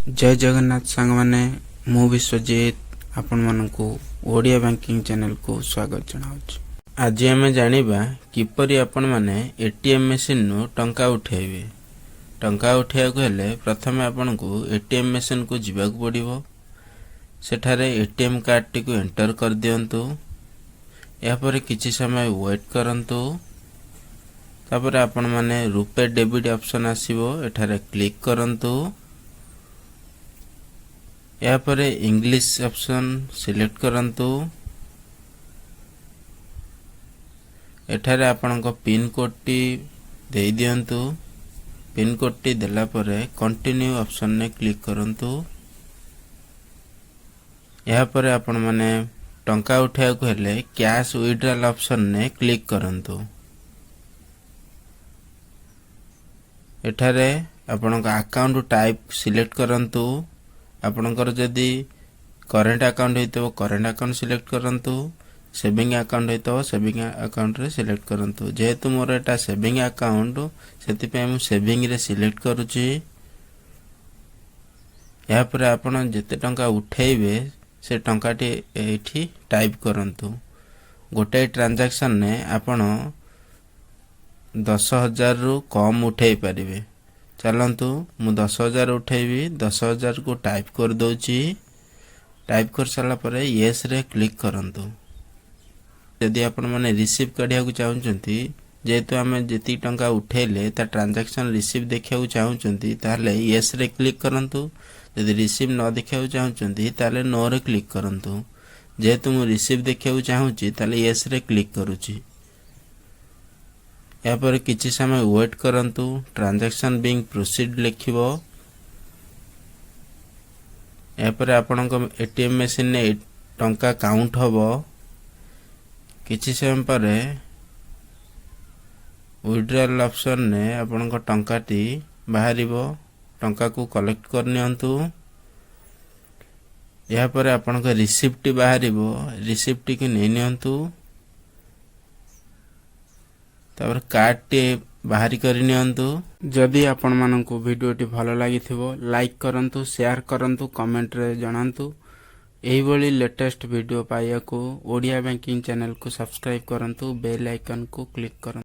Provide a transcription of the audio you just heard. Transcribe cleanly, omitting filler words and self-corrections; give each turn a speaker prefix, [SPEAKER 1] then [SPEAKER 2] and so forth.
[SPEAKER 1] जय जगन्नाथ सांग माने मु विश्वजीत आपण मानकु ओडिया बैंकिंग चैनल को स्वागत जनाउछि। आज आम जानिबा किपरि आपण माने एटीएम मशीन नु टंका उठेबे। टंका उठेयाको हेले प्रथमे आपण को एटीएम मशीन को जिबाक पड़िबो। सेठारे एटीएम कार्ड टी को एंटर कर दियंतु। या पर किछि समय वेट करंतु। तापर आपण माने रुपे डेबिट ऑप्शन आसीबो, एठारे क्लिक करंतु। या पर इंग्लिश ऑप्शन सिलेक्ट करंतु। एठारे आपण को पिन कोड टी दे दियंतु। पिन कोड टी देला परे कंटिन्यू ऑप्शन ने क्लिक करंतु। या पर आपण माने टंका उठाया को हेले कैश विथड्रॉल ऑप्शन ने क्लिक करंतु। एठारे आपण को अकाउंट टाइप सिलेक्ट करंतु। आपणकर जदि करेंट अकाउंट होइतो करेंट अकाउंट सिलेक्ट करंतु। सेविंग अकाउंट होइतो सेविंग अकाउंट रे सिलेक्ट करंतु। जेहेतु मोर एटा सेविंग अकाउंट सेति पे हम सेविंग रे सिलेक्ट करूची। या पर आपण जते टंका उठेइबे से टंका टी एठी टाइप करंतु। गोटे ट्रांजैक्शन ने आपण 10,000 रु कम उठेइ परिबे। चलंतु मु 10,000 उठेबी। 10,000 को टाइप कर दोची। टाइप कर साला परे यस रे क्लिक करंतु। यदि आपण माने रिसीव कढिया को चाहुचंती, जेतु हमें जति टंका उठेले ता ट्रांजैक्शन रिसीव देखिया को चाहुचंती ताले यस रे क्लिक करंतु। यदि रिसीव न देखिया को चाहुचंती ताले नो रे क्लिक करंतु। जेतु मु रिसीव देखिया को चाहुची ताले यस रे क्लिक करूची। या पर किछि समय वेट करंतु। ट्रांजैक्शन बीइंग प्रोसीड लिखिबो। या पर आपण को एटीएम मशीन ने टंका काउंट होबो। किछि समय पर विथड्रॉल ऑप्शन ने आपण को टंका टी बाहरिबो। टंका को कलेक्ट कर नियंतु। या पर आपण को रिसिप्ट बाहरिबो। रिसिप्ट की नै नियंतु। तापर कार्ड टी बाहरी करि नियंतु। जदि आपण मानकु वीडियो टी भलो लागिथिबो लाइक करंतु, शेयर करंतु, कमेंट रे जणांतु। एही भली लेटेस्ट वीडियो पाइया को ओडिया बैंकिंग चैनल को सब्सक्राइब करंतु, बेल आइकन को क्लिक करंतु।